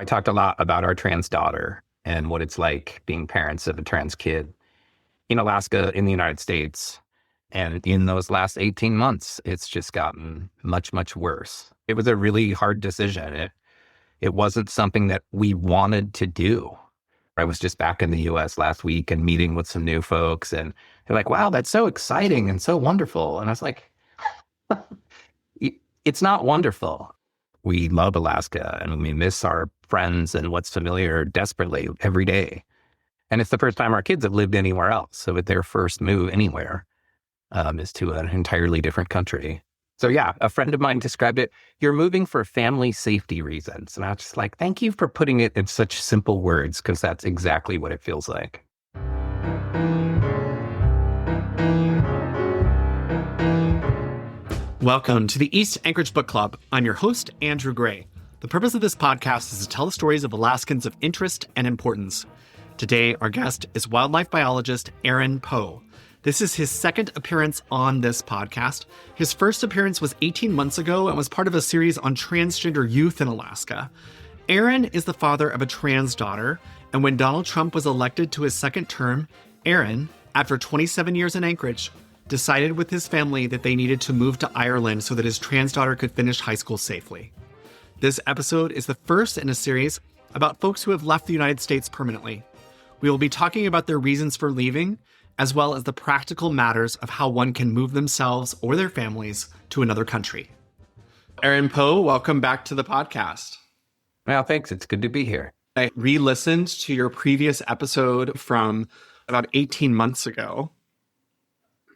I talked a lot about our trans daughter and what it's like being parents of a trans kid in Alaska, in the United States. And in those last 18 months, it's just gotten much, much worse. It was a really hard decision. It wasn't something that we wanted to do. I was just back in the US last week and meeting with some new folks, and they're like, wow, that's so exciting and so wonderful. And I was like, it's not wonderful. We love Alaska and we miss our friends and what's familiar desperately every day. And it's the first time our kids have lived anywhere else. So their first move anywhere is to an entirely different country. So yeah, a friend of mine described it, you're moving for family safety reasons. And I was just like, thank you for putting it in such simple words, because that's exactly what it feels like. Welcome to the East Anchorage Book Club. I'm your host, Andrew Gray. The purpose of this podcast is to tell the stories of Alaskans of interest and importance. Today, our guest is wildlife biologist Aaron Poe. This is his second appearance on this podcast. His first appearance was 18 months ago and was part of a series on transgender youth in Alaska. Aaron is the father of a trans daughter, and when Donald Trump was elected to his second term, Aaron, after 27 years in Anchorage, decided with his family that they needed to move to Ireland so that his trans daughter could finish high school safely. This episode is the first in a series about folks who have left the United States permanently. We will be talking about their reasons for leaving, as well as the practical matters of how one can move themselves or their families to another country. Aaron Poe, welcome back to the podcast. Well, thanks. It's good to be here. I re-listened to your previous episode from about 18 months ago.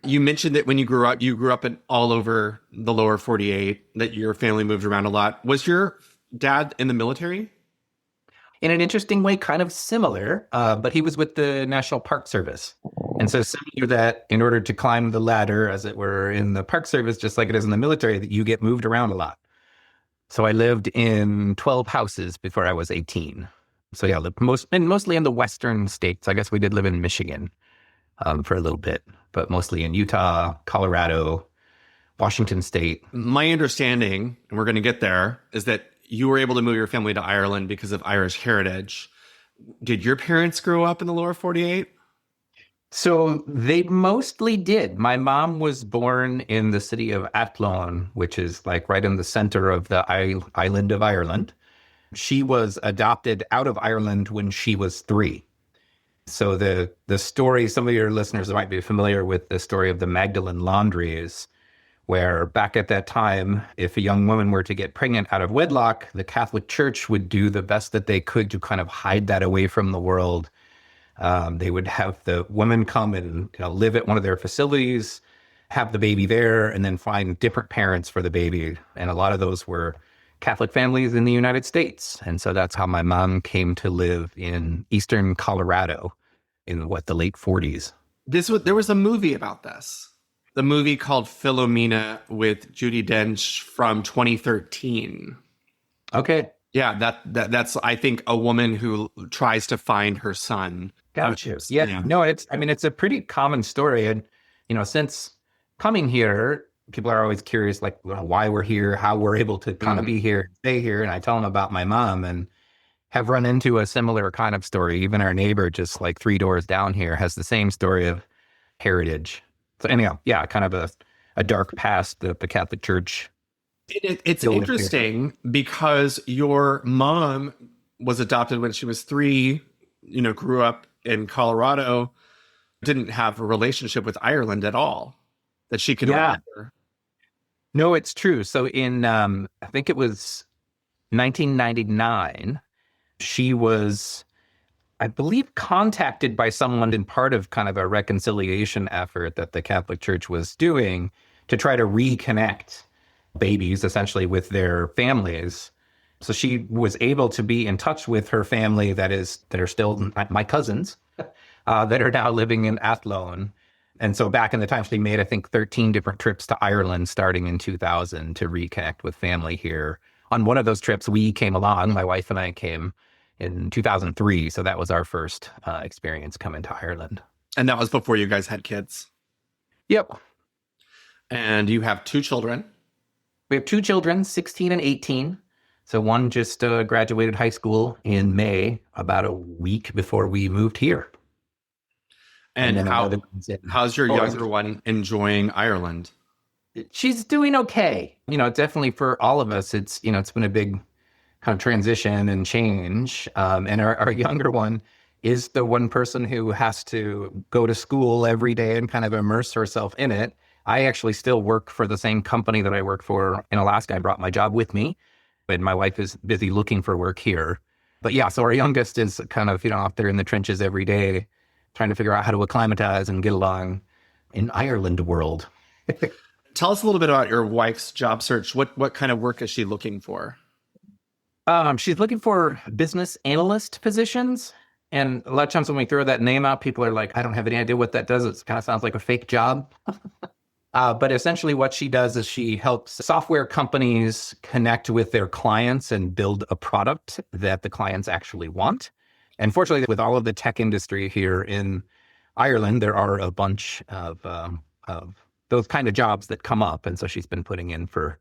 You mentioned that when you grew up in all over the lower 48, that your family moved around a lot. Was your dad in the military? In an interesting way, kind of similar, but he was with the National Park Service. And so similar that in order to climb the ladder, as it were, in the Park Service, just like it is in the military, that you get moved around a lot. So I lived in 12 houses before I was 18. So yeah, lived mostly in the western states. I guess we did live in Michigan for a little bit, but mostly in Utah, Colorado, Washington State. My understanding, and we're going to get there, is that you were able to move your family to Ireland because of Irish heritage. Did your parents grow up in the lower 48? So they mostly did. My mom was born in the city of Athlone, which is like right in the center of the island of Ireland. She was adopted out of Ireland when she was 3. So the story, some of your listeners might be familiar with the story of the Magdalene laundries, where back at that time, if a young woman were to get pregnant out of wedlock, the Catholic Church would do the best that they could to kind of hide that away from the world. They would have the woman come and live at one of their facilities, have the baby there, and then find different parents for the baby. And a lot of those were Catholic families in the United States. And so that's how my mom came to live in eastern Colorado in the late 40s. There was a movie about this. The movie called Philomena with Judi Dench from 2013. Okay. Yeah, that's I think a woman who tries to find her son. Gotcha. Yeah. No, it's a pretty common story. And, since coming here, people are always curious, like why we're here, how we're able to kind of be here, stay here. And I tell them about my mom and have run into a similar kind of story. Even our neighbor just like 3 doors down here has the same story of heritage. So anyhow, yeah, kind of a dark past that the Catholic Church. It's interesting because your mom was adopted when she was 3, grew up in Colorado, didn't have a relationship with Ireland at all that she could remember. No, it's true. So in, I think it was 1999, she was, I believe, contacted by someone in part of kind of a reconciliation effort that the Catholic Church was doing to try to reconnect babies essentially with their families. So she was able to be in touch with her family that are still my cousins that are now living in Athlone. And so back in the time, she made, I think, 13 different trips to Ireland starting in 2000 to reconnect with family here. On one of those trips, we came along. My wife and I came in 2003. So that was our first experience coming to Ireland. And that was before you guys had kids? Yep. And you have 2 children? We have 2 children, 16 and 18. So one just graduated high school in May, about a week before we moved here. And And then another one's in how's your younger August. one enjoying Ireland? She's doing okay. Definitely for all of us, it's been a big kind of transition and change. And our younger one is the one person who has to go to school every day and kind of immerse herself in it. I actually still work for the same company that I work for in Alaska. I brought my job with me, and my wife is busy looking for work here. But yeah, so our youngest is kind of, out there in the trenches every day, trying to figure out how to acclimatize and get along in Ireland world. Tell us a little bit about your wife's job search. What kind of work is she looking for? She's looking for business analyst positions. And a lot of times when we throw that name out, people are like, I don't have any idea what that does. It kind of sounds like a fake job. But essentially what she does is she helps software companies connect with their clients and build a product that the clients actually want. And fortunately, with all of the tech industry here in Ireland, there are a bunch of those kind of jobs that come up. And so she's been putting in for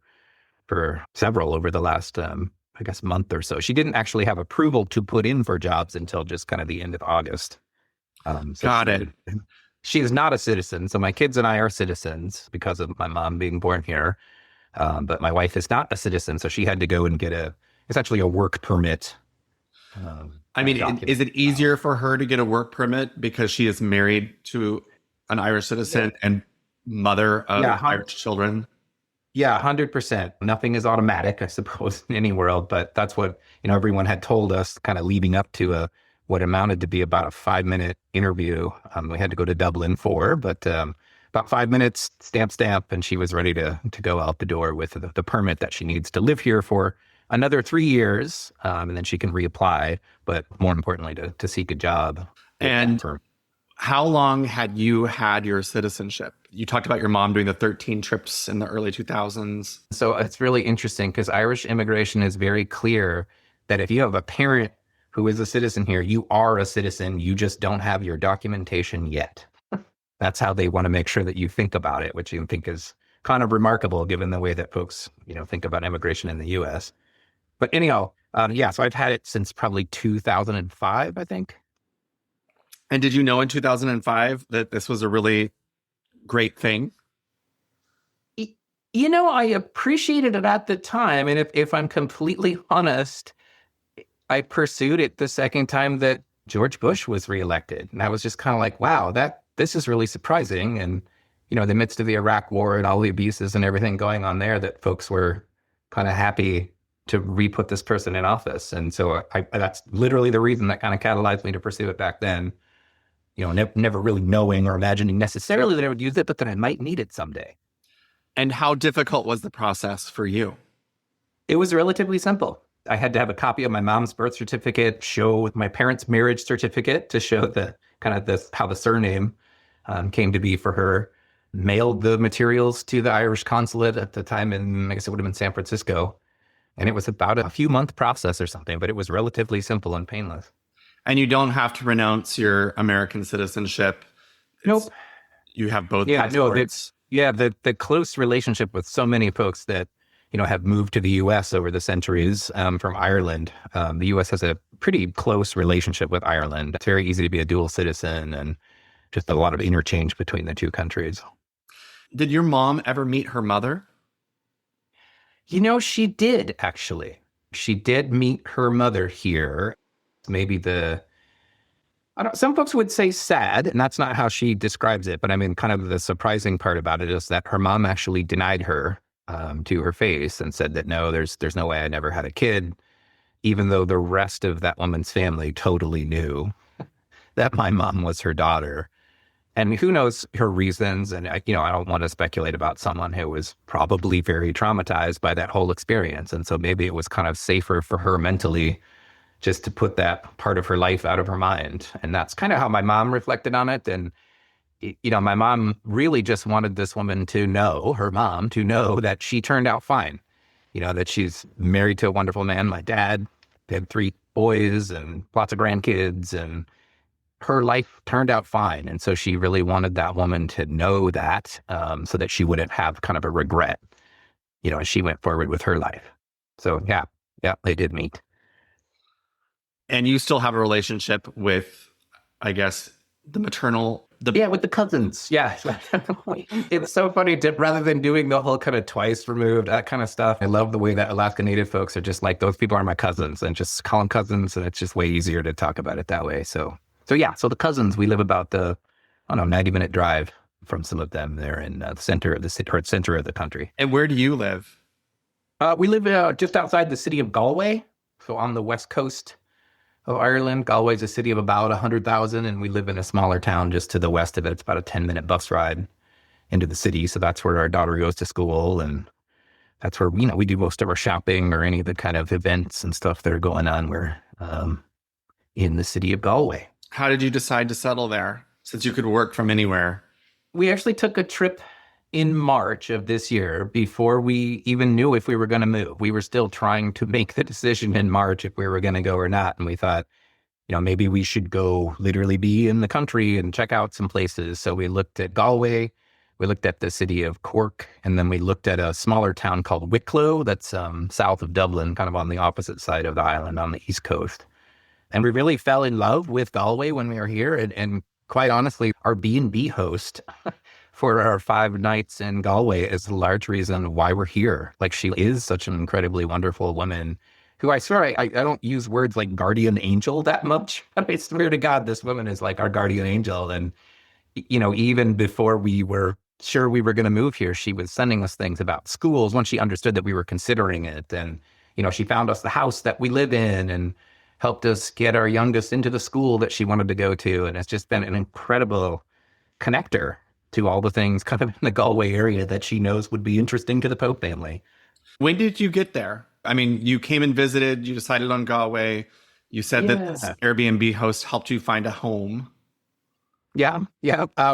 several over the last, I guess, month or so. She didn't actually have approval to put in for jobs until just kind of the end of August. Got it. She is not a citizen. So my kids and I are citizens because of my mom being born here. But my wife is not a citizen. So she had to go and get essentially a work permit. I mean, is it easier for her to get a work permit because she is married to an Irish citizen and mother of Irish children? Yeah, 100%. Nothing is automatic, I suppose, in any world, but that's what, everyone had told us kind of leading up to what amounted to be about a 5-minute interview. We had to go to Dublin for, but about 5 minutes, stamp, and she was ready to go out the door with the permit that she needs to live here for another 3 years, and then she can reapply, but more importantly, to seek a job. And how long had you had your citizenship? You talked about your mom doing the 13 trips in the early 2000s. So it's really interesting because Irish immigration is very clear that if you have a parent who is a citizen here, you are a citizen. You just don't have your documentation yet. That's how they want to make sure that you think about it, which you think is kind of remarkable given the way that folks, think about immigration in the U.S. But anyhow, so I've had it since probably 2005, I think. And did you know in 2005 that this was a really great thing? I appreciated it at the time. And if I'm completely honest, I pursued it the second time that George Bush was reelected. And I was just kind of like, wow, this is really surprising. And, in the midst of the Iraq war and all the abuses and everything going on there, that folks were kind of happy to re-put this person in office. And so that's literally the reason that kind of catalyzed me to pursue it back then. Never really knowing or imagining necessarily that I would use it, but that I might need it someday. And how difficult was the process for you? It was relatively simple. I had to have a copy of my mom's birth certificate, show my parents' marriage certificate to show how the surname came to be for her. Mailed the materials to the Irish consulate at the time I guess it would have been San Francisco. And it was about a few month process or something, but it was relatively simple and painless. And you don't have to renounce your American citizenship. Nope. You have both. Yeah, the close relationship with so many folks that, have moved to the U.S. over the centuries from Ireland. The U.S. has a pretty close relationship with Ireland. It's very easy to be a dual citizen and just a lot of interchange between the two countries. Did your mom ever meet her mother? She did, actually. She did meet her mother here. Maybe some folks would say sad, and that's not how she describes it. But I mean, kind of the surprising part about it is that her mom actually denied her to her face and said that, no, there's no way I never had a kid, even though the rest of that woman's family totally knew that my mom was her daughter. And who knows her reasons. And, I don't want to speculate about someone who was probably very traumatized by that whole experience. And so maybe it was kind of safer for her mentally just to put that part of her life out of her mind. And that's kind of how my mom reflected on it. And, my mom really just wanted this woman to know, her mom, to know that she turned out fine. That she's married to a wonderful man. My dad had 3 boys and lots of grandkids, and her life turned out fine. And so she really wanted that woman to know that, so that she wouldn't have kind of a regret, as she went forward with her life. So, yeah, Yeah, they did meet. And you still have a relationship with, I guess, the maternal, the Yeah, with the cousins. Yeah. It's so funny to, rather than doing the whole kind of twice removed, that kind of stuff. I love the way that Alaska Native folks are just like, those people are my cousins and just call them cousins. And it's just way easier to talk about it that way. So yeah, so the cousins, we live about I don't know, 90-minute drive from some of them. They're in the center of the city or center of the country. and where do you live? We live just outside the city of Galway. So on the west coast of Ireland. Galway's a city of about 100,000, and we live in a smaller town just to the west of it. It's about a 10-minute bus ride into the city. So that's where our daughter goes to school, and that's where we do most of our shopping or any of the kind of events and stuff that are going on. We're in the city of Galway. How did you decide to settle there since you could work from anywhere? We actually took a trip in March of this year before we even knew if we were going to move. We were still trying to make the decision in March if we were going to go or not. And we thought, maybe we should go literally be in the country and check out some places. So we looked at Galway, we looked at the city of Cork, and then we looked at a smaller town called Wicklow that's south of Dublin, kind of on the opposite side of the island on the east coast. And we really fell in love with Galway when we were here. And quite honestly, our B&B host for our 5 nights in Galway is a large reason why we're here. Like, she is such an incredibly wonderful woman who I swear I don't use words like guardian angel that much. I swear to God, this woman is like our guardian angel. And, even before we were sure we were going to move here, she was sending us things about schools once she understood that we were considering it. And, she found us the house that we live in and helped us get our youngest into the school that she wanted to go to. And it's just been an incredible connector to all the things kind of in the Galway area that she knows would be interesting to the Pope family. When did you get there? I mean, you came and visited, you decided on Galway. You said that this Airbnb host helped you find a home. Yeah.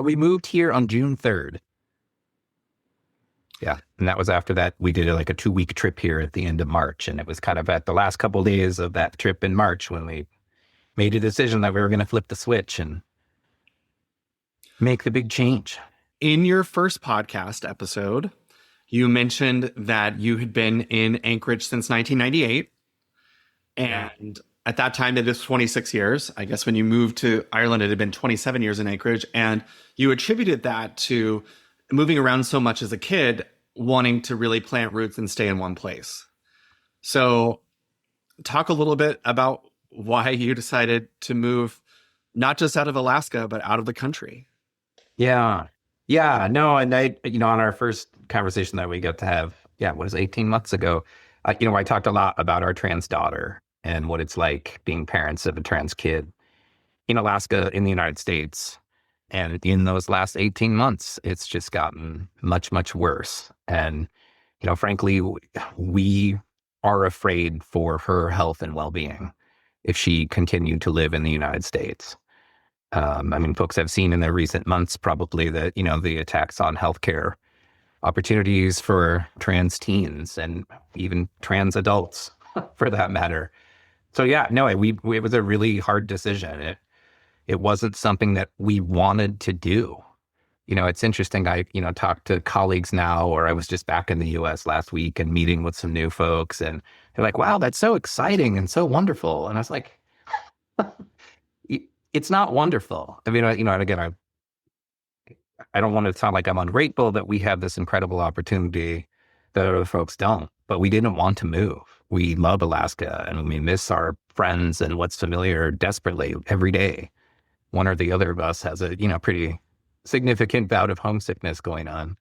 We moved here on June 3rd. Yeah. And that was after that, we did like a 2-week trip here at the end of March. And it was kind of at the last couple of days of that trip in March when we made a decision that we were going to flip the switch and make the big change. In your first podcast episode, you mentioned that you had been in Anchorage since 1998. And at that time, it is 26 years. I guess when you moved to Ireland, it had been 27 years in Anchorage. And you attributed that to moving around so much as a kid, wanting to really plant roots and stay in one place. So talk a little bit about why you decided to move not just out of Alaska, but out of the country. Yeah. No, and on our first conversation that we got to have, it was 18 months ago. I talked a lot about our trans daughter and what it's like being parents of a trans kid in Alaska, in the United States. And in those last 18 months, it's just gotten much, much worse. And, frankly, we are afraid for her health and well-being if she continued to live in the United States. Folks have seen in the recent months probably that, the attacks on healthcare opportunities for trans teens and even trans adults for that matter. So it was a really hard decision. It wasn't something that we wanted to do. It's interesting. I, talk to colleagues now, or I was just back in the US last week and meeting with some new folks, and they're like, wow, that's so exciting and so wonderful. And I was like, it's not wonderful. And again, I don't want to sound like I'm ungrateful that we have this incredible opportunity that other folks don't, but we didn't want to move. We love Alaska and we miss our friends and what's familiar desperately every day. One or the other of us has a, pretty significant bout of homesickness going on.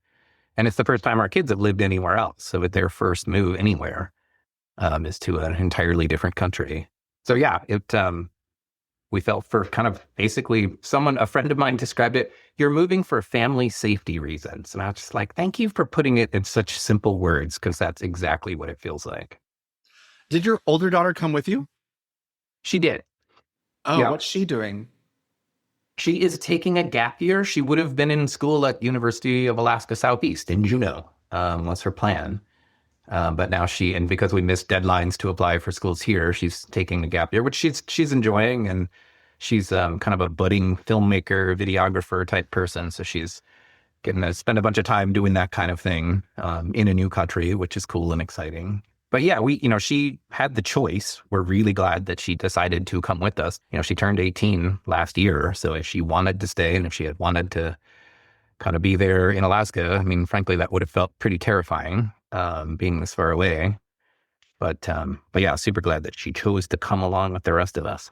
And it's the first time our kids have lived anywhere else. So their first move anywhere is to an entirely different country. So we felt for kind of basically a friend of mine described it, you're moving for family safety reasons. And I was just like, thank you for putting it in such simple words, because that's exactly what it feels like. Did your older daughter come with you? She did. Oh, yeah. What's she doing? She is taking a gap year. She would have been in school at University of Alaska Southeast in Juneau, was her plan. But now because we missed deadlines to apply for schools here, she's taking a gap year, which she's enjoying. And she's kind of a budding filmmaker, videographer type person. So she's getting to spend a bunch of time doing that kind of thing in a new country, which is cool and exciting. But yeah, she had the choice. We're really glad that she decided to come with us. She turned 18 last year. So if she wanted to stay and if she had wanted to kind of be there in Alaska, I mean, frankly, that would have felt pretty terrifying, being this far away. But yeah, super glad that she chose to come along with the rest of us.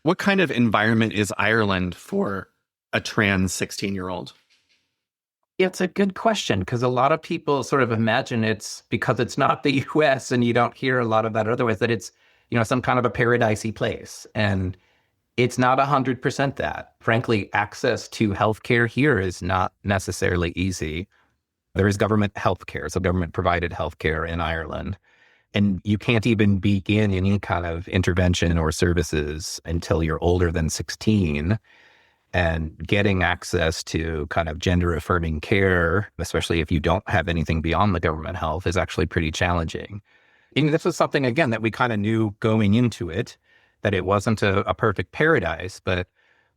What kind of environment is Ireland for a trans 16-year-old? Yeah, it's a good question because a lot of people sort of imagine it's because it's not the US and you don't hear a lot of that otherwise, that it's, some kind of a paradisey place. And it's not 100% that. Frankly, access to healthcare here is not necessarily easy. There is government healthcare, so government provided healthcare in Ireland. And you can't even begin any kind of intervention or services until you're older than 16. And getting access to kind of gender affirming care, especially if you don't have anything beyond the government health, is actually pretty challenging. And this was something, again, that we kind of knew going into it, that it wasn't a perfect paradise. But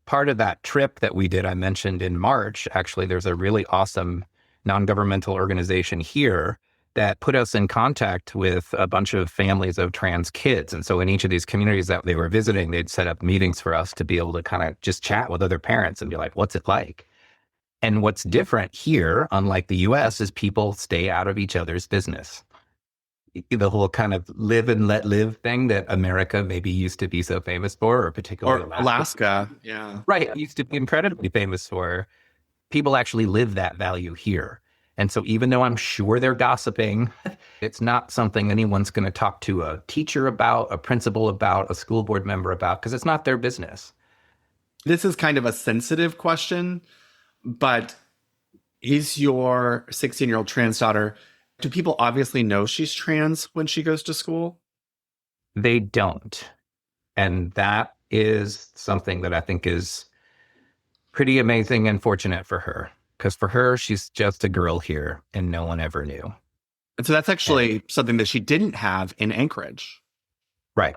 part of that trip that we did, I mentioned in March, actually, there's a really awesome non-governmental organization here that put us in contact with a bunch of families of trans kids. And so in each of these communities that they were visiting, they'd set up meetings for us to be able to kind of just chat with other parents and be like, what's it like? And what's different here, unlike the US, is people stay out of each other's business. The whole kind of live and let live thing that America maybe used to be so famous for, or particularly Or Alaska. Yeah. Right, used to be incredibly famous for. People actually live that value here. And so even though I'm sure they're gossiping, it's not something anyone's going to talk to a teacher about, a principal about, a school board member about, because it's not their business. This is kind of a sensitive question, but is your 16-year-old trans daughter, do people obviously know she's trans when she goes to school? They don't. And that is something that I think is pretty amazing and fortunate for her. Because for her, she's just a girl here and no one ever knew. And so that's actually something that she didn't have in Anchorage. Right.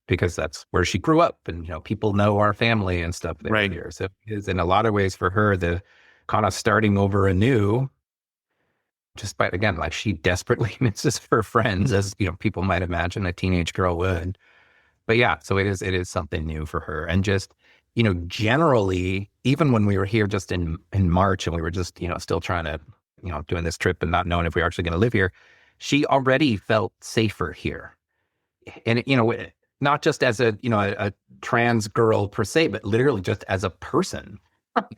Because that's where she grew up and, people know our family and stuff there Right. here. So it is in a lot of ways for her, the kind of starting over anew, despite, again, like she desperately misses her friends, as, people might imagine a teenage girl would. But yeah, so it is something new for her. And just, generally, even when we were here just in March and we were just, still trying to, doing this trip and not knowing if we were actually going to live here, she already felt safer here. And, not just as a trans girl per se, but literally just as a person.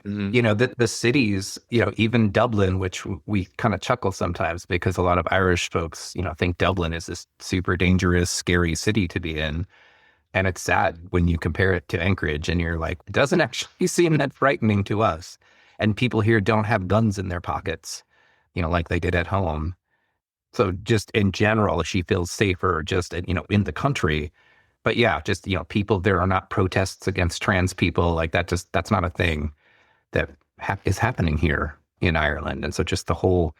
Mm-hmm. The cities, even Dublin, which we kind of chuckle sometimes because a lot of Irish folks, think Dublin is this super dangerous, scary city to be in. And it's sad when you compare it to Anchorage and you're like, it doesn't actually seem that frightening to us. And people here don't have guns in their pockets, like they did at home. So just in general, she feels safer just, in the country. But yeah, just, people, there are not protests against trans people like that. That's not a thing that is happening here in Ireland. And so just the whole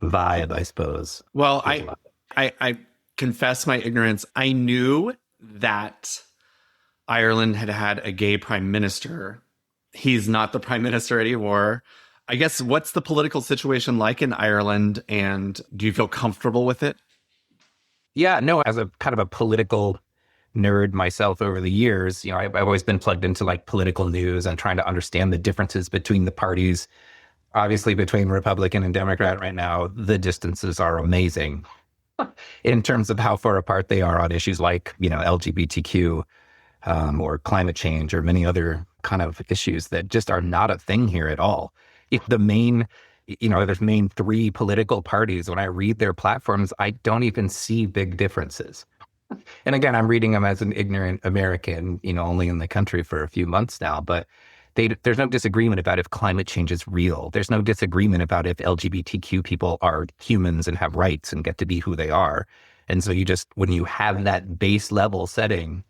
vibe, I suppose. Well, I confess my ignorance. I knew that Ireland had had a gay prime minister. He's not the prime minister anymore. I guess, what's the political situation like in Ireland, and do you feel comfortable with it? Yeah, no, as a kind of a political nerd myself over the years, I've always been plugged into like political news and trying to understand the differences between the parties. Obviously, between Republican and Democrat right now, the distances are amazing in terms of how far apart they are on issues like, LGBTQ, or climate change or many other kind of issues that just are not a thing here at all. If the main, there's main three political parties, when I read their platforms, I don't even see big differences. And again, I'm reading them as an ignorant American, only in the country for a few months now, but there's no disagreement about if climate change is real. There's no disagreement about if LGBTQ people are humans and have rights and get to be who they are. And so when you have that base level setting,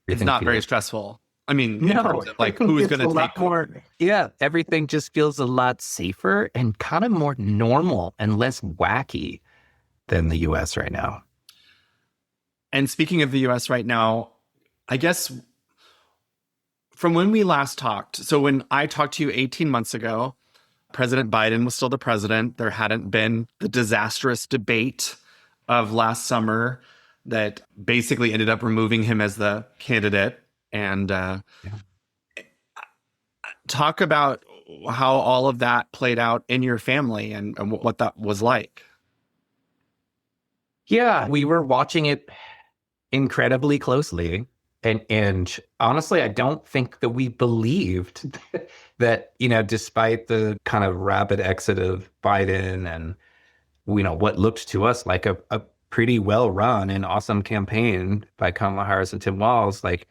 It's not very stressful. I mean, in no, terms of, like, who's going to take more. Yeah, everything just feels a lot safer and kind of more normal and less wacky than the US right now. And speaking of the US right now, I guess from when we last talked, so when I talked to you 18 months ago, President Biden was still the president. There hadn't been the disastrous debate of last summer that basically ended up removing him as the candidate. And Yeah. talk about how all of that played out in your family and what that was like. Yeah, we were watching it incredibly closely. And honestly, I don't think that we believed that, despite the kind of rapid exit of Biden and, what looked to us like a pretty well run and awesome campaign by Kamala Harris and Tim Walz, like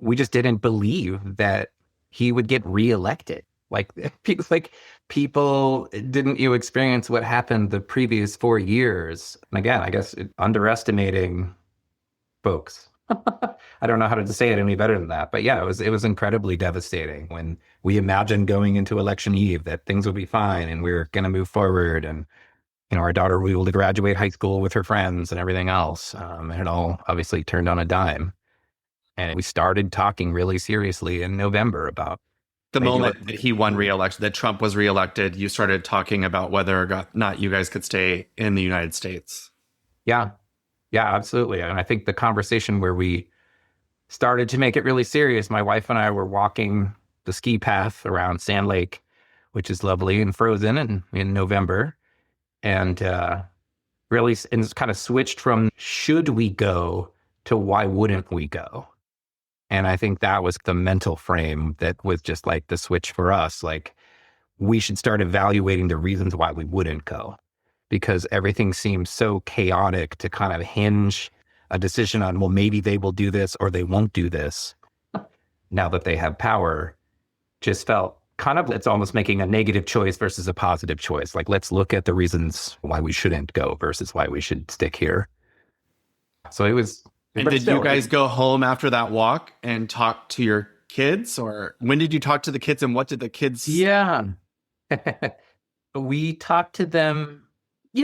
we just didn't believe that he would get reelected. Like, like people didn't you experience what happened the previous 4 years. And again, I guess underestimating folks. I don't know how to say it any better than that. But yeah, it was incredibly devastating when we imagined going into election eve that things would be fine and we were going to move forward, and our daughter will be able to graduate high school with her friends and everything else. And it all obviously turned on a dime. And we started talking really seriously in November about The maybe moment that he won re-election, that Trump was reelected, you started talking about whether or not you guys could stay in the United States. Yeah, yeah, absolutely. And I think the conversation where we started to make it really serious, my wife and I were walking the ski path around Sand Lake, which is lovely and frozen in November. And really and kind of switched from should we go to why wouldn't we go? And I think that was the mental frame that was just like the switch for us. Like, we should start evaluating the reasons why we wouldn't go, because everything seems so chaotic to kind of hinge a decision on, well, maybe they will do this or they won't do this now that they have power. Just felt kind of, it's almost making a negative choice versus a positive choice. Like, let's look at the reasons why we shouldn't go versus why we should stick here. So it was. And did you guys go home after that walk and talk to your kids? Or when did you talk to the kids and what did the kids? Yeah. We talked to them,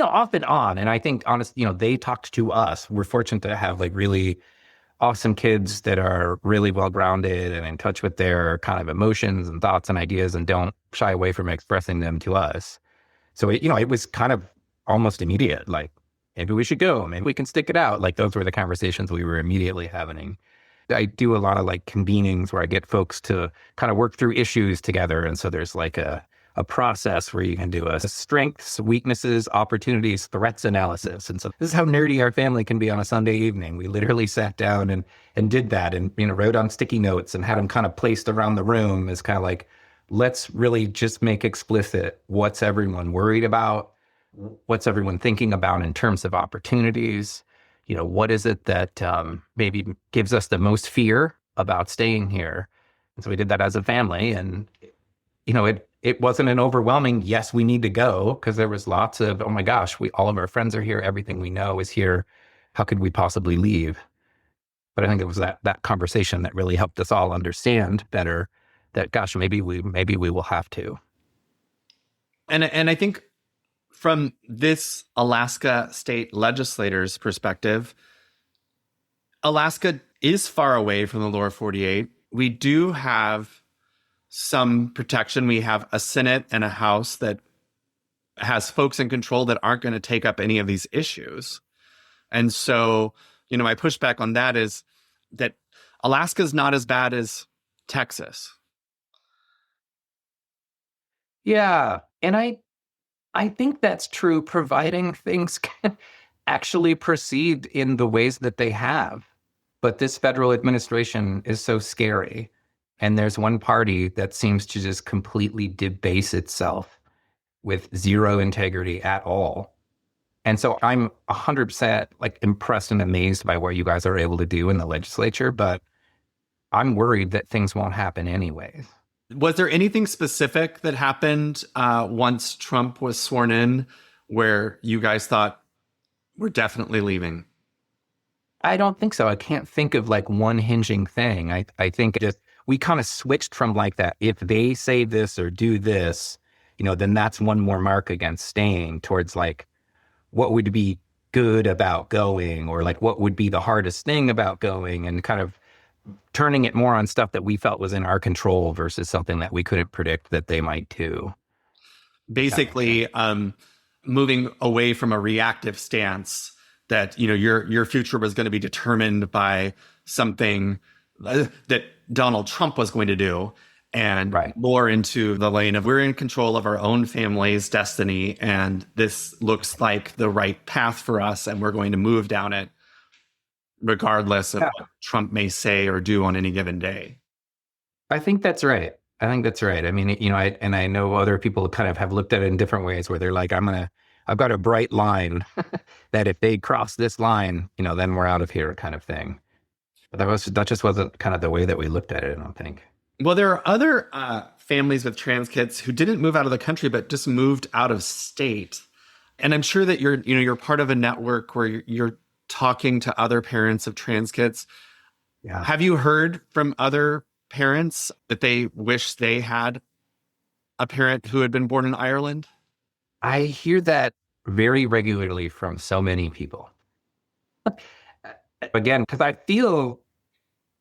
off and on. And I think, honestly, they talked to us. We're fortunate to have like really awesome kids that are really well grounded and in touch with their kind of emotions and thoughts and ideas and don't shy away from expressing them to us. So, it was kind of almost immediate. Like, maybe we should go. Maybe we can stick it out. Like, those were the conversations we were immediately having. I do a lot of like convenings where I get folks to kind of work through issues together. And so there's like a process where you can do a strengths, weaknesses, opportunities, threats analysis. And so this is how nerdy our family can be on a Sunday evening. We literally sat down and did that and, wrote on sticky notes and had them kind of placed around the room as kind of like, let's really just make explicit what's everyone worried about, what's everyone thinking about in terms of opportunities. What is it that maybe gives us the most fear about staying here? And so we did that as a family. And, it wasn't an overwhelming, yes, we need to go, because there was lots of, oh my gosh, all of our friends are here. Everything we know is here. How could we possibly leave? But I think it was that conversation that really helped us all understand better that, gosh, maybe we will have to. And I think from this Alaska state legislator's perspective, Alaska is far away from the lower 48. We do have some protection. We have a Senate and a House that has folks in control that aren't going to take up any of these issues. And so, my pushback on that is that Alaska's not as bad as Texas. Yeah. And I think that's true, providing things can actually proceed in the ways that they have. But this federal administration is so scary. And there's one party that seems to just completely debase itself with zero integrity at all. And so I'm 100% like impressed and amazed by what you guys are able to do in the legislature, but I'm worried that things won't happen anyways. Was there anything specific that happened once Trump was sworn in where you guys thought, we're definitely leaving? I don't think so. I can't think of like one hinging thing. I think just we kind of switched from like that. If they say this or do this, then that's one more mark against staying, towards like what would be good about going, or like what would be the hardest thing about going, and kind of turning it more on stuff that we felt was in our control versus something that we couldn't predict that they might do. Basically, moving away from a reactive stance that, your future was going to be determined by something that Donald Trump was going to do, and Right. more into the lane of we're in control of our own family's destiny, and this looks like the right path for us, and we're going to move down it regardless of Yeah, what Trump may say or do on any given day. I think that's right. I think that's right. I mean, I know other people kind of have looked at it in different ways where they're like, I've got a bright line that if they cross this line, then we're out of here kind of thing. But that just wasn't kind of the way that we looked at it, I don't think. Well, there are other families with trans kids who didn't move out of the country, but just moved out of state. And I'm sure that you're part of a network where you're talking to other parents of trans kids. Yeah. Have you heard from other parents that they wish they had a parent who had been born in Ireland? I hear that very regularly from so many people. Again, because I feel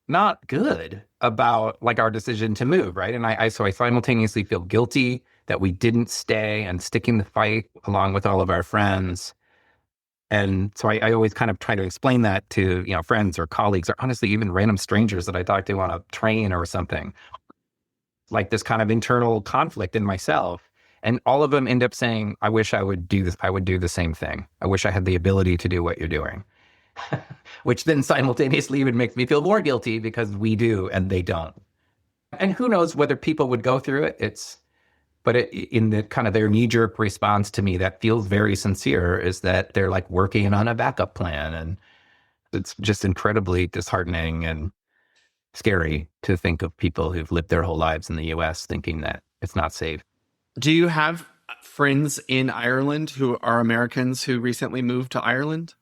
not good about like our decision to move, right? And so I simultaneously feel guilty that we didn't stay and sticking the fight along with all of our friends. And so I always kind of try to explain that to, friends or colleagues or honestly, even random strangers that I talk to on a train or something, like this kind of internal conflict in myself. And all of them end up saying, I wish I would do this. I would do the same thing. I wish I had the ability to do what you're doing, which then simultaneously even makes me feel more guilty because we do and they don't. And who knows whether people would go through it. But in the kind of their knee-jerk response to me that feels very sincere is that they're like working on a backup plan. And it's just incredibly disheartening and scary to think of people who've lived their whole lives in the US thinking that it's not safe. Do you have friends in Ireland who are Americans who recently moved to Ireland?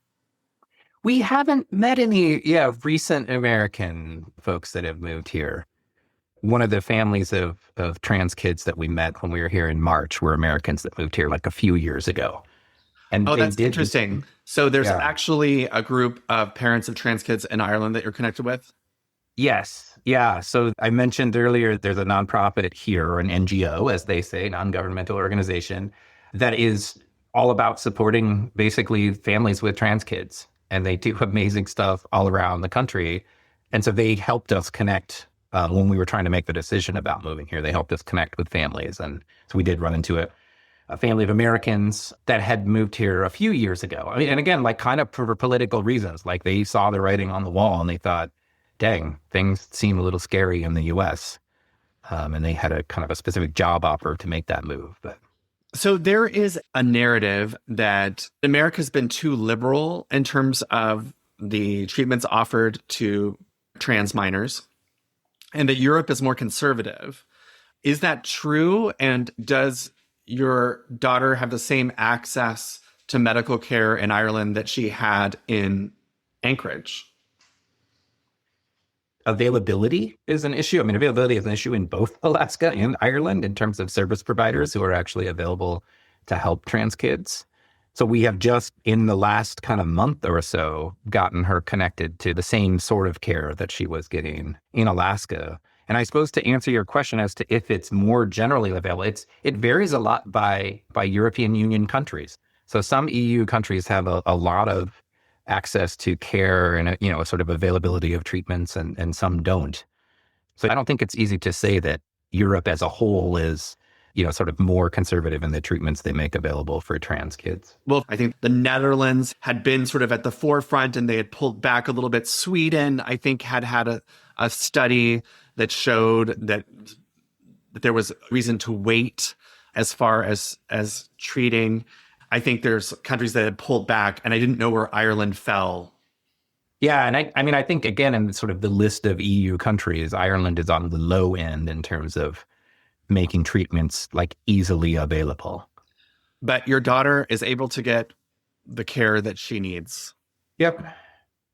We haven't met any, recent American folks that have moved here. One of the families of trans kids that we met when we were here in March were Americans that moved here like a few years ago. And Oh, they that's did, interesting. So there's yeah. actually a group of parents of trans kids in Ireland that you're connected with? Yes. Yeah. So I mentioned earlier, there's a nonprofit here, or an NGO, as they say, non-governmental organization, that is all about supporting basically families with trans kids. And they do amazing stuff all around the country. And so they helped us connect when we were trying to make the decision about moving here. They helped us connect with families. And so we did run into a family of Americans that had moved here a few years ago. I mean, and again, like kind of for political reasons, like they saw the writing on the wall and they thought, dang, things seem a little scary in the US. And they had a kind of a specific job offer to make that move. But So there is a narrative that America's been too liberal in terms of the treatments offered to trans minors, and that Europe is more conservative. Is that true? And does your daughter have the same access to medical care in Ireland that she had in Anchorage? availability is an issue. I mean, availability is an issue in both Alaska and Ireland in terms of service providers who are actually available to help trans kids. So we have just in the last kind of month or so gotten her connected to the same sort of care that she was getting in Alaska. And I suppose to answer your question as to if it's more generally available, it varies a lot by European Union countries. So some EU countries have a lot of access to care and a sort of availability of treatments, and some don't. So I don't think it's easy to say that Europe as a whole is sort of more conservative in the treatments they make available for trans kids. Well, I think the Netherlands had been sort of at the forefront and they had pulled back a little bit. Sweden, I think, had a study that showed that there was reason to wait as far as treating. I think there's countries that had pulled back, and I didn't know where Ireland fell. Yeah, and I mean, I think, again, in sort of the list of EU countries, Ireland is on the low end in terms of making treatments like easily available. But your daughter is able to get the care that she needs. Yep.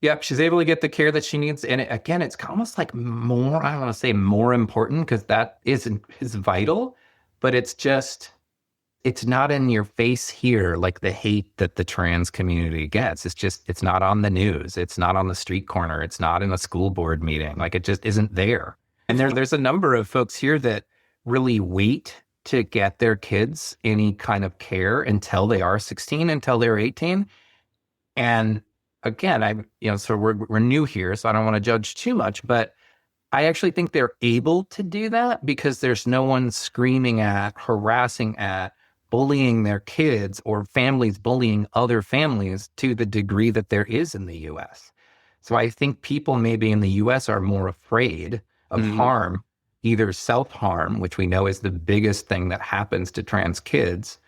Yep. She's able to get the care that she needs. And again, it's almost like more, I don't want to say more important because that is vital, but it's not in your face here like the hate that the trans community gets. It's not on the news. It's not on the street corner. It's not in a school board meeting. Like it just isn't there. And there's a number of folks here that really wait to get their kids any kind of care until they are 16, until they're 18. And again, so we're new here, so I don't want to judge too much, but I actually think they're able to do that because there's no one screaming at, harassing at, bullying their kids or families bullying other families to the degree that there is in the US. So I think people maybe in the US are more afraid of Mhm. harm, either self-harm, which we know is the biggest thing that happens to trans kids,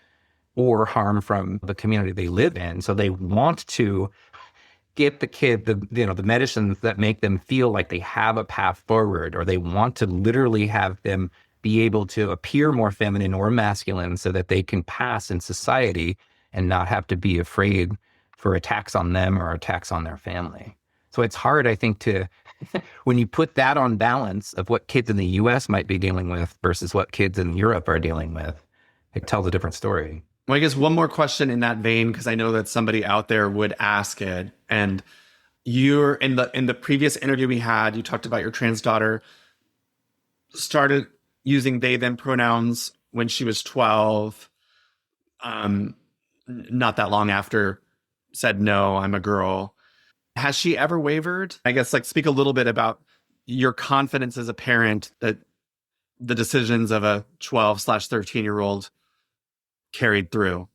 or harm from the community they live in. So they want to give the kid the medicines that make them feel like they have a path forward, or they want to literally have them be able to appear more feminine or masculine so that they can pass in society and not have to be afraid for attacks on them or attacks on their family. So it's hard, I think, to when you put that on balance of what kids in the US might be dealing with versus what kids in Europe are dealing with, it tells a different story. Well, I guess one more question in that vein, because I know that somebody out there would ask it. And you're in the previous interview we had, you talked about your trans daughter started using they them pronouns when she was 12. Not that long after said no, I'm a girl. Has she ever wavered? I guess like speak a little bit about your confidence as a parent that the decisions of a 12/13-year-old carried through.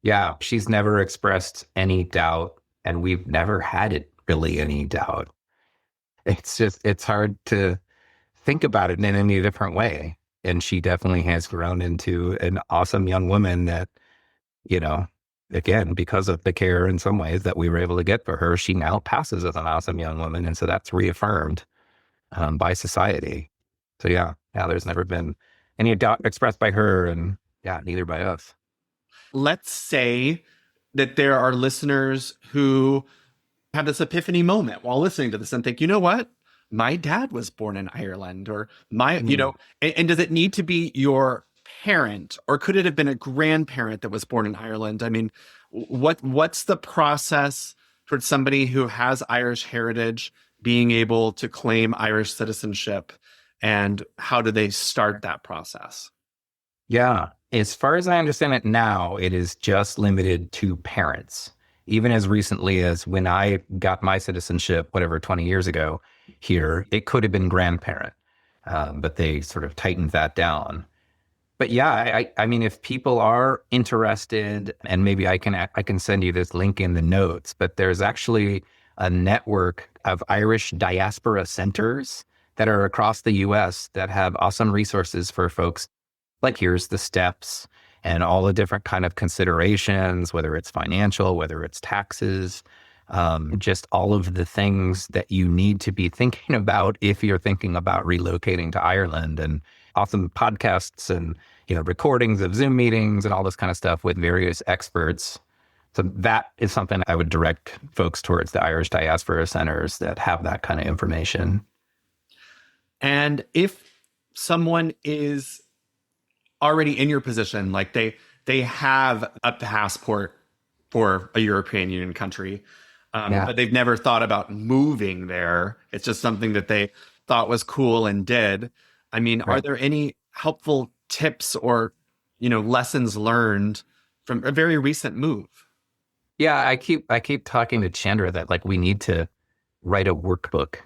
Yeah, she's never expressed any doubt, and we've never had it really any doubt. It's hard to think about it in any different way. And she definitely has grown into an awesome young woman that, you know, again, because of the care in some ways that we were able to get for her, she now passes as an awesome young woman. And so that's reaffirmed by society. So yeah, there's never been any doubt expressed by her, and yeah, neither by us. Let's say that there are listeners who have this epiphany moment while listening to this and think, you know what? My dad was born in Ireland, or Mm. and does it need to be your parent, or could it have been a grandparent that was born in Ireland? I mean, what's the process towards somebody who has Irish heritage being able to claim Irish citizenship, and how do they start that process? Yeah. As far as I understand it now, it is just limited to parents. Even as recently as when I got my citizenship, whatever, 20 years ago here, it could have been grandparent, but they sort of tightened that down. But yeah, I mean, if people are interested, and maybe I can send you this link in the notes, but there's actually a network of Irish diaspora centers that are across the US that have awesome resources for folks, like here's the steps and all the different kind of considerations, whether it's financial, whether it's taxes, just all of the things that you need to be thinking about if you're thinking about relocating to Ireland, and awesome podcasts and recordings of Zoom meetings and all this kind of stuff with various experts. So that is something I would direct folks towards, the Irish diaspora centers that have that kind of information. And if someone is already in your position, like they have a passport for a European Union country, Yeah, but they've never thought about moving there. It's just something that they thought was cool and did. I mean, are right. there any helpful tips or lessons learned from a very recent move? Yeah, I keep talking to Chandra that like we need to write a workbook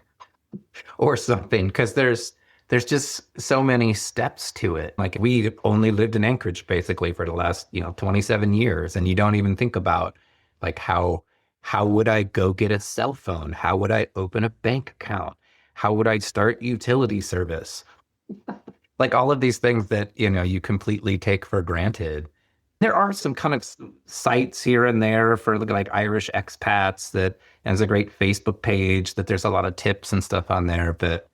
or something, because there's just so many steps to it. Like we only lived in Anchorage basically for the last 27 years, and you don't even think about like how would I go get a cell phone? How would I open a bank account? How would I start utility service? Like all of these things that you completely take for granted. There are some kind of sites here and there for like Irish expats that, and there's a great Facebook page that there's a lot of tips and stuff on there, but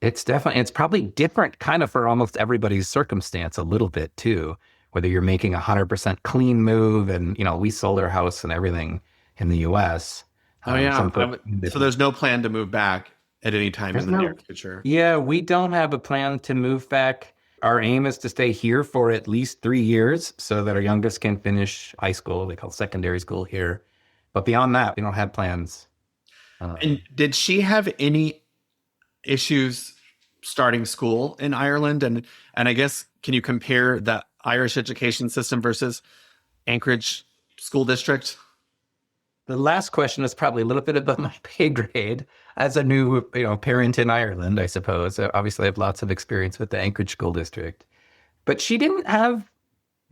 it's probably different kind of for almost everybody's circumstance a little bit too, whether you're making 100% clean move, and we sold our house and everything in the US. Oh yeah, Some folks, so there's no plan to move back at any time in there's the near no, future. yeah, we don't have a plan to move back. Our aim is to stay here for at least 3 years so that our youngest can finish high school. They call secondary school here. But beyond that, we don't have plans. And Um, did she have any issues starting school in Ireland? And I guess Can you compare the Irish education system versus Anchorage school district? The last question is probably a little bit above my pay grade as a new, parent in Ireland, I suppose. Obviously, I have lots of experience with the Anchorage School District. But she didn't have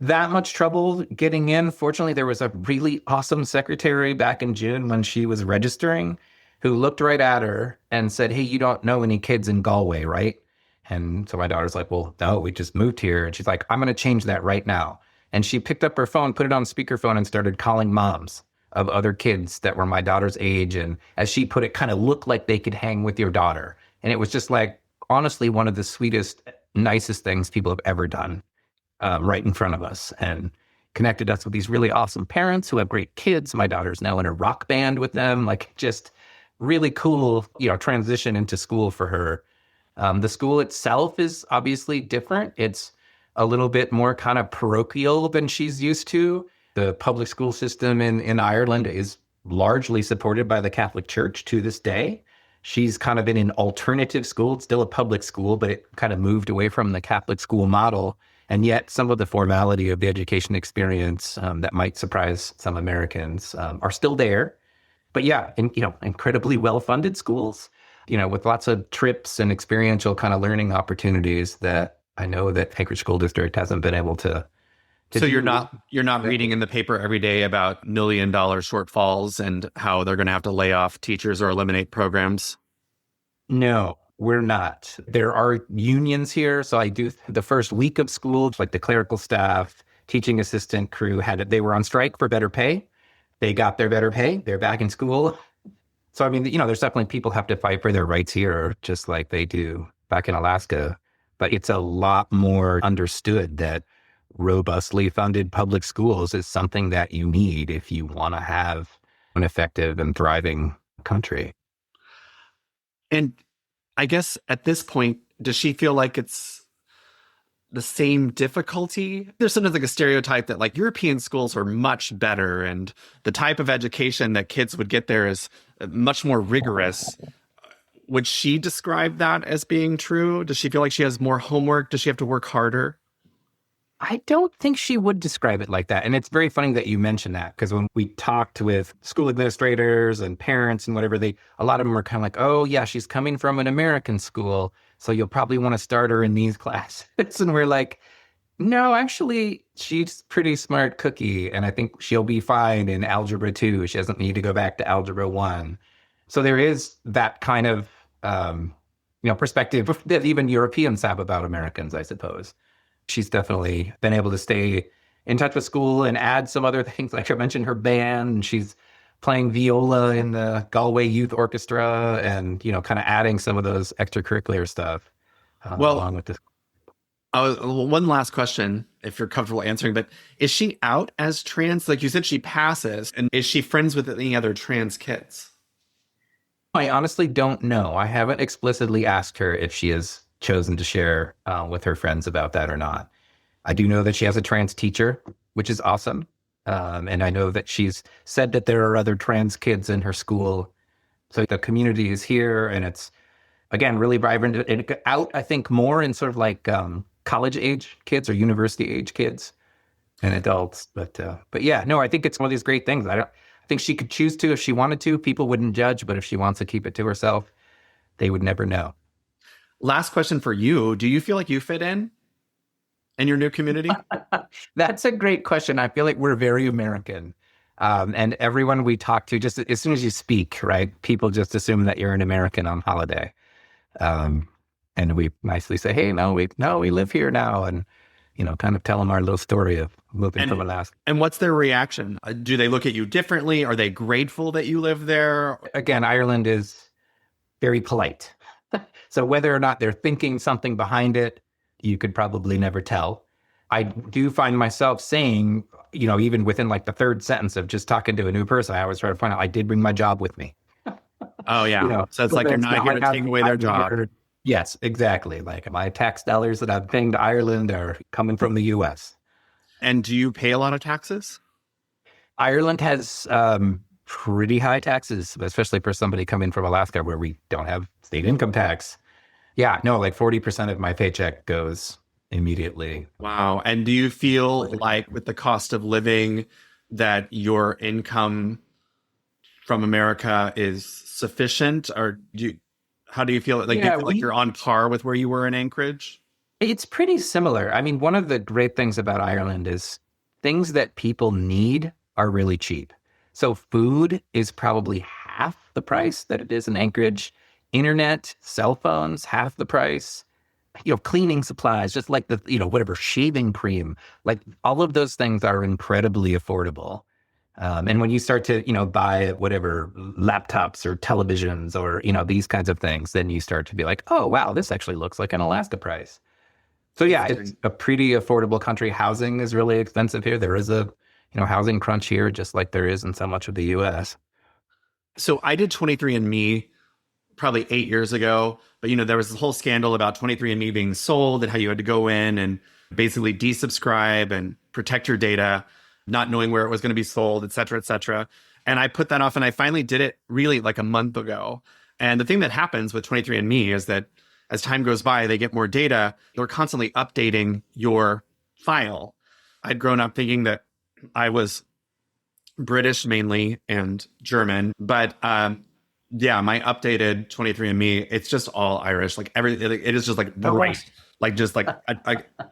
that much trouble getting in. Fortunately, there was a really awesome secretary back in June when she was registering who looked right at her and said, "Hey, you don't know any kids in Galway, right?" And so my daughter's like, "Well, no, we just moved here." And she's like, "I'm going to change that right now." And she picked up her phone, put it on speakerphone, and started calling moms of other kids that were my daughter's age. And as she put it, kind of looked like they could hang with your daughter. And it was just like, honestly, one of the sweetest, nicest things people have ever done, right in front of us, and connected us with these really awesome parents who have great kids. My daughter's now in a rock band with them, like just really cool, transition into school for her. The school itself is obviously different. It's a little bit more kind of parochial than she's used to. The public school system in Ireland is largely supported by the Catholic Church to this day. She's kind of in an alternative school. It's still a public school, but it kind of moved away from the Catholic school model. And yet some of the formality of the education experience that might surprise some Americans are still there. But yeah, incredibly well-funded schools, with lots of trips and experiential kind of learning opportunities that I know that Anchorage School District hasn't been able to So do. you're not reading in the paper every day about $1 million shortfalls and how they're going to have to lay off teachers or eliminate programs. No, we're not. There are unions here. So I do the first week of school, like the clerical staff, teaching assistant crew they were on strike for better pay. They got their better pay. They're back in school. So, I mean, there's definitely people have to fight for their rights here, just like they do back in Alaska. But it's a lot more understood that robustly funded public schools is something that you need if you want to have an effective and thriving country. And I guess at this point, does she feel like it's the same difficulty? There's sometimes like a stereotype that like European schools are much better and the type of education that kids would get there is much more rigorous. Would she describe that as being true? Does she feel like she has more homework? Does she have to work harder? I don't think she would describe it like that. And it's very funny that you mentioned that, because when we talked with school administrators and parents and whatever, a lot of them are kind of like, "Oh yeah, she's coming from an American school, so you'll probably want to start her in these classes." And we're like, "No, actually, she's pretty smart cookie. And I think she'll be fine in Algebra 2. She doesn't need to go back to Algebra 1. So there is that kind of, perspective that even Europeans have about Americans, I suppose. She's definitely been able to stay in touch with school and add some other things. Like I mentioned, her band, and she's playing viola in the Galway Youth Orchestra and, kind of adding some of those extracurricular stuff along with this. One last question, if you're comfortable answering, but is she out as trans? Like you said, she passes, and is she friends with any other trans kids? I honestly don't know. I haven't explicitly asked her if she has chosen to share with her friends about that or not. I do know that she has a trans teacher, which is awesome. And I know that she's said that there are other trans kids in her school. So the community is here, and it's, again, really vibrant and out, I think, more in sort of like college age kids or university age kids and adults. But yeah, no, I think it's one of these great things. I think she could choose to if she wanted to. People wouldn't judge, but if she wants to keep it to herself, they would never know. Last question for you. Do you feel like you fit in your new community? That's a great question. I feel like we're very American. And everyone we talk to, just as soon as you speak, right, people just assume that you're an American on holiday. And we nicely say, "Hey, no, we live here now." And, kind of tell them our little story of moving from Alaska. And what's their reaction? Do they look at you differently? Are they grateful that you live there? Again, Ireland is very polite. So whether or not they're thinking something behind it, you could probably never tell. I do find myself saying, even within like the third sentence of just talking to a new person, I always try to point out I did bring my job with me. Oh, yeah. So it's like you're not here to take away their job. Yes, exactly. Like my tax dollars that I'm paying to Ireland are coming from the U.S. And do you pay a lot of taxes? Ireland has pretty high taxes, especially for somebody coming from Alaska where we don't have state income tax. Yeah, no, like 40% of my paycheck goes immediately. Wow. And do you feel like with the cost of living that your income from America is sufficient, or how do you feel? Like, do you Yeah, feel like you're on par with where you were in Anchorage? it's pretty similar. I mean, one of the great things about Ireland is things that people need are really cheap. So food is probably half the price that it is in Anchorage. Internet, cell phones, half the price. Cleaning supplies, just like whatever, shaving cream, like all of those things are incredibly affordable. And when you start to, buy whatever laptops or televisions or, these kinds of things, then you start to be like, oh, wow, this actually looks like an Alaska price. So yeah, it's Interesting. a pretty affordable country. Housing is really expensive here. There is a, housing crunch here, just like there is in so much of the US. So I did 23andMe probably 8 years ago. But there was this whole scandal about 23andMe being sold and how you had to go in and basically desubscribe and protect your data, not knowing where it was going to be sold, et cetera, et cetera. And I put that off, and I finally did it really like a month ago. And the thing that happens with 23andMe is that as time goes by, they get more data. They're constantly updating your file. I'd grown up thinking that I was British mainly and German, but yeah, my updated 23andMe, it's just all Irish. Like it is just like Oh, wait. like just like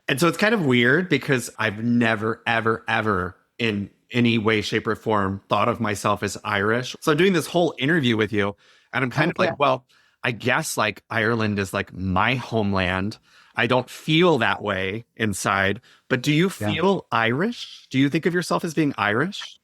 and so it's kind of weird because I've never ever ever in any way, shape, or form thought of myself as Irish. So I'm doing this whole interview with you, and I'm kind Oh, of yeah. like, well, I guess like Ireland is like my homeland. I don't feel that way inside, but do you Yeah. feel Irish? Do you think of yourself as being Irish?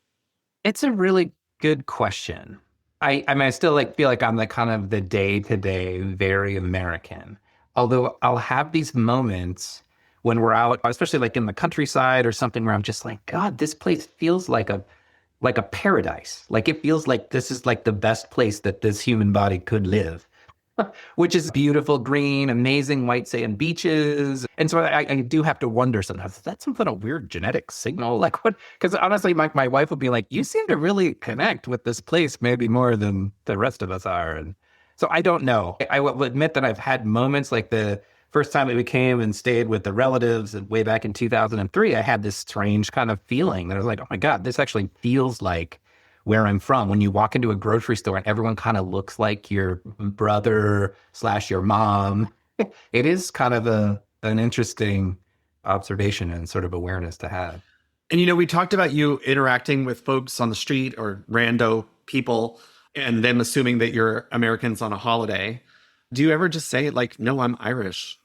It's a really good question. I mean, I still feel like I'm kind of the day to day, very American. Although I'll have these moments when we're out, especially like in the countryside or something, where I'm just like, God, this place feels like a paradise. Like it feels like this is like the best place that this human body could live, which is beautiful green, amazing white sand beaches. And so I do have to wonder sometimes, is that something a weird genetic signal? Like what? Because honestly, my wife would be like, you seem to really connect with this place maybe more than the rest of us are. And so I don't know. I will admit that I've had moments like the first time we came and stayed with the relatives and way back in 2003, I had this strange kind of feeling that I was like, oh my God, this actually feels like where I'm from. When you walk into a grocery store and everyone kind of looks like your brother slash your mom, it is kind of an interesting observation and sort of awareness to have. And we talked about you interacting with folks on the street or rando people and them assuming that you're Americans on a holiday. Do you ever just say like, no, I'm Irish?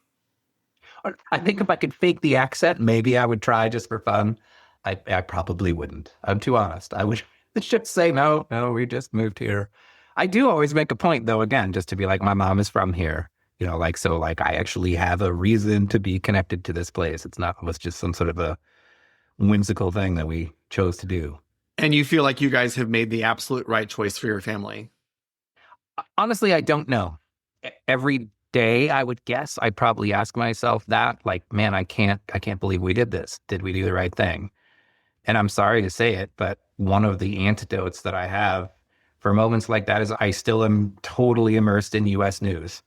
I think if I could fake the accent, maybe I would try just for fun. I probably wouldn't. I'm too honest. I would just say, no, no, we just moved here. I do always make a point, though, again, just to be like, my mom is from here. So I actually have a reason to be connected to this place. It's not was just some sort of a whimsical thing that we chose to do. And you feel like you guys have made the absolute right choice for your family? Honestly, I don't know. Every day, I would guess I'd probably ask myself that, like, man, I can't believe we did this. Did we do the right thing? And I'm sorry to say it, but one of the antidotes that I have for moments like that is I still am totally immersed in US news.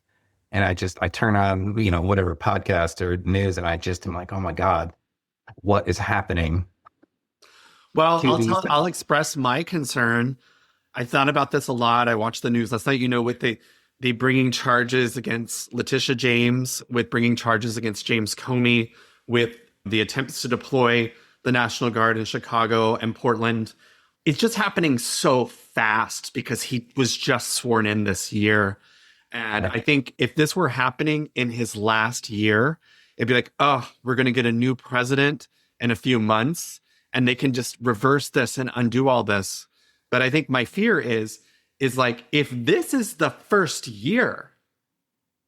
And I turn on, whatever podcast or news, and I just am like, oh my God, what is happening Well, to these? I'll express my concern. I thought about this a lot. I watched the news last night, with the bringing charges against Letitia James, with bringing charges against James Comey, with the attempts to deploy the National Guard in Chicago and Portland. It's just happening so fast because he was just sworn in this year. And I think if this were happening in his last year, it'd be like, oh, we're going to get a new president in a few months and they can just reverse this and undo all this. But I think my fear is like, if this is the first year,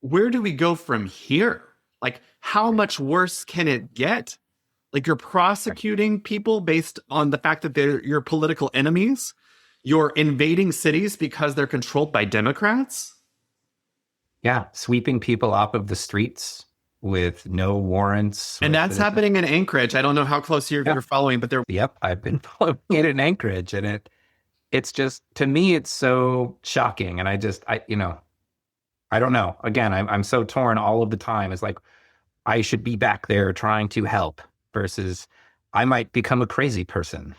where do we go from here? Like, how much worse can it get? Like, you're prosecuting people based on the fact that they're your political enemies. You're invading cities because they're controlled by Democrats. Yeah, sweeping people off of the streets with no warrants. And that's happening in Anchorage. I don't know how close you're following, but they're Yep, I've been following it in Anchorage, and it's just, to me, it's so shocking. And I don't know. Again, I'm so torn all of the time. It's like, I should be back there trying to help versus I might become a crazy person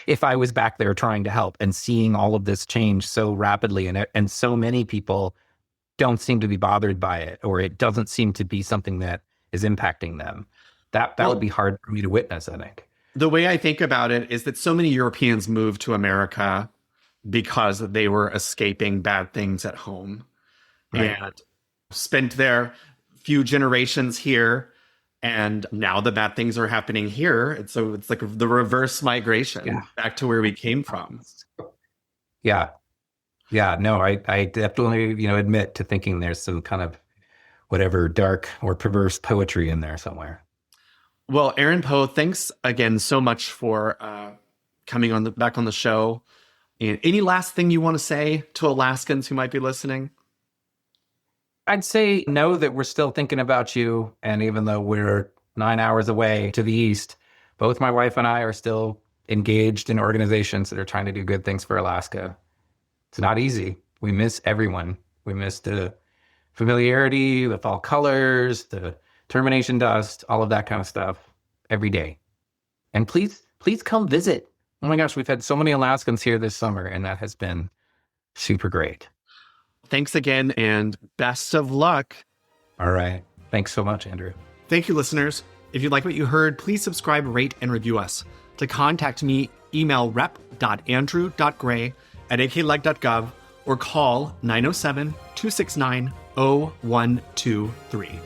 if I was back there trying to help and seeing all of this change so rapidly. And so many people don't seem to be bothered by it, or it doesn't seem to be something that is impacting them. That would be hard for me to witness, I think. The way I think about it is that so many Europeans moved to America because they were escaping bad things at home, Right. and spent their few generations here. And now the bad things are happening here. And so it's like the reverse migration back to where we came from. Yeah. Yeah. No, I definitely, admit to thinking there's some kind of whatever dark or perverse poetry in there somewhere. Well, Aaron Poe, thanks again so much for coming back on the show. And any last thing you want to say to Alaskans who might be listening? I'd say know that we're still thinking about you. And even though we're 9 hours away to the east, both my wife and I are still engaged in organizations that are trying to do good things for Alaska. It's not easy. We miss everyone. We miss the familiarity, the fall colors, the termination dust, all of that kind of stuff every day. And please come visit. Oh my gosh, we've had so many Alaskans here this summer, and that has been super great. Thanks again, and best of luck. All right. Thanks so much, Andrew. Thank you, listeners. If you like what you heard, please subscribe, rate, and review us. To contact me, email rep.andrew.gray@akleg.gov or call 907-269-0123.